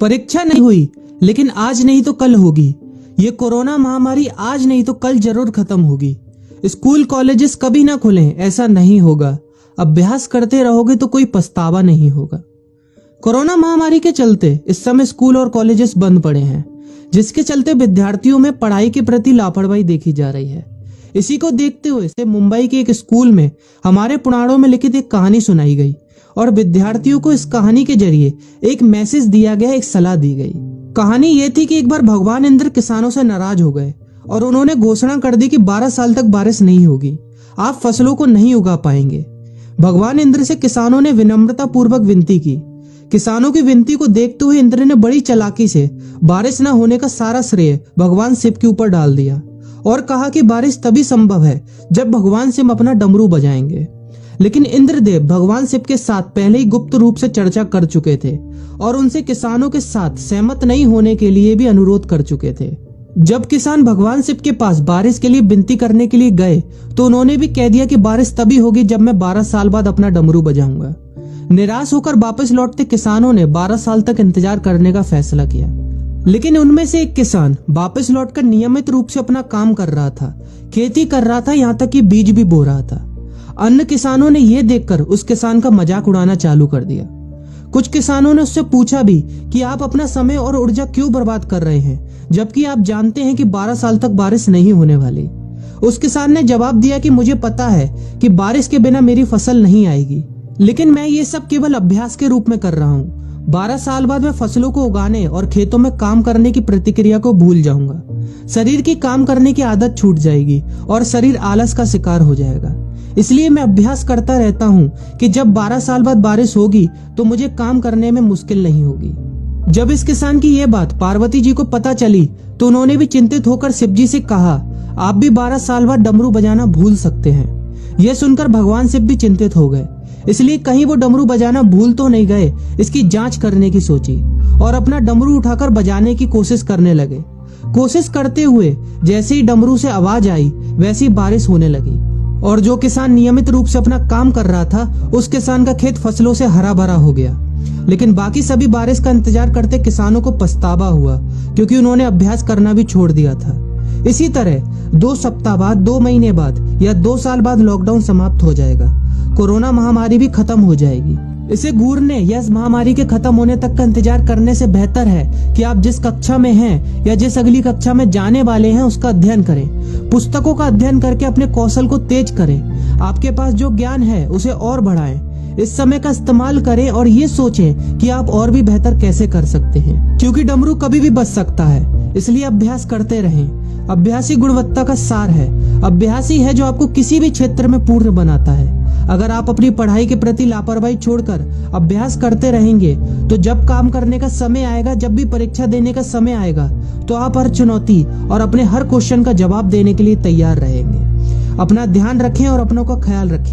परीक्षा नहीं हुई, लेकिन आज नहीं तो कल होगी। ये कोरोना महामारी आज नहीं तो कल जरूर खत्म होगी। स्कूल कॉलेजेस कभी ना खुलें, ऐसा नहीं होगा। अभ्यास करते रहोगे तो कोई पछतावा नहीं होगा। कोरोना महामारी के चलते इस समय स्कूल और कॉलेजेस बंद पड़े हैं, जिसके चलते विद्यार्थियों में पढ़ाई के प्रति लापरवाही देखी जा रही है। इसी को देखते हुए से मुंबई के एक स्कूल में हमारे पुराणों में लिखित एक कहानी सुनाई गई और विद्यार्थियों को इस कहानी के जरिए एक मैसेज दिया गया, एक सलाह दी गई। कहानी ये थी कि एक बार भगवान इंद्र किसानों से नाराज हो गए और उन्होंने घोषणा कर दी कि 12 साल तक बारिश नहीं होगी, आप फसलों को नहीं उगा पाएंगे। भगवान इंद्र से किसानों ने विनम्रता पूर्वक विनती की। किसानों की विनती को देखते हुए इंद्र ने बड़ी चालाकी से बारिश न होने का सारा श्रेय भगवान शिव के ऊपर डाल दिया और कहा कि बारिश तभी संभव है जब भगवान शिव अपना डमरू बजाएंगे। लेकिन इंद्रदेव भगवान शिव के साथ पहले ही गुप्त रूप से चर्चा कर चुके थे और उनसे किसानों के साथ सहमत नहीं होने के लिए भी अनुरोध कर चुके थे। जब किसान भगवान शिव के पास बारिश के लिए विनती करने के लिए गए तो उन्होंने भी कह दिया कि बारिश तभी होगी जब मैं 12 साल बाद अपना डमरू बजाऊंगा। निराश होकर वापस लौटते किसानों ने 12 साल तक इंतजार करने का फैसला किया। लेकिन उनमें से एक किसान वापस लौटकर नियमित रूप से अपना काम कर रहा था, खेती कर रहा था, यहाँ तक कि बीज भी बो रहा था। अन्य किसानों ने यह देखकर उस किसान का मजाक उड़ाना चालू कर दिया। कुछ किसानों ने उससे पूछा भी कि आप अपना समय और ऊर्जा क्यों बर्बाद कर रहे हैं, जबकि आप जानते हैं कि 12 साल तक बारिश नहीं होने वाली। उस किसान ने जवाब दिया कि मुझे पता है कि बारिश के बिना मेरी फसल नहीं आएगी, लेकिन मैं ये सब केवल अभ्यास के रूप में कर रहा हूँ। 12 साल बाद मैं फसलों को उगाने और खेतों में काम करने की प्रतिक्रिया को भूल जाऊंगा। शरीर की काम करने की आदत छूट जाएगी और शरीर आलस का शिकार हो जाएगा। इसलिए मैं अभ्यास करता रहता हूँ कि जब 12 साल बाद बारिश होगी तो मुझे काम करने में मुश्किल नहीं होगी। जब इस किसान की ये बात पार्वती जी को पता चली तो उन्होंने भी चिंतित होकर शिव जी से कहा, आप भी 12 साल बाद डमरू बजाना भूल सकते हैं। यह सुनकर भगवान शिव भी चिंतित हो गए, इसलिए कहीं वो डमरू बजाना भूल तो नहीं गए, इसकी जांच करने की सोची और अपना डमरू उठाकर बजाने की कोशिश करने लगे। कोशिश करते हुए जैसे ही डमरू से आवाज आई वैसी बारिश होने लगी और जो किसान नियमित रूप से अपना काम कर रहा था उस किसान का खेत फसलों से हरा भरा हो गया। लेकिन बाकी सभी बारिश का इंतजार करते किसानों को पछतावा हुआ, क्योंकि उन्होंने अभ्यास करना भी छोड़ दिया था। इसी तरह 2 सप्ताह बाद, 2 महीने बाद या 2 साल बाद लॉकडाउन समाप्त हो जाएगा। कोरोना महामारी भी खत्म हो जाएगी। इसे घूरने या इस महामारी के खत्म होने तक का इंतजार करने से बेहतर है कि आप जिस कक्षा में हैं या जिस अगली कक्षा में जाने वाले हैं उसका अध्ययन करें। पुस्तकों का अध्ययन करके अपने कौशल को तेज करें। आपके पास जो ज्ञान है उसे और बढ़ाएं। इस समय का इस्तेमाल करें और ये सोचें कि आप और भी बेहतर कैसे कर सकते हैं, क्योंकि डमरू कभी भी बच सकता है। इसलिए अभ्यास करते रहें। अभ्यास ही गुणवत्ता का सार है। अभ्यास ही है जो आपको किसी भी क्षेत्र में पूर्ण बनाता है। अगर आप अपनी पढ़ाई के प्रति लापरवाही छोड़कर अभ्यास करते रहेंगे तो जब काम करने का समय आएगा, जब भी परीक्षा देने का समय आएगा, तो आप हर चुनौती और अपने हर क्वेश्चन का जवाब देने के लिए तैयार रहेंगे। अपना ध्यान रखें और अपनों का ख्याल रखें।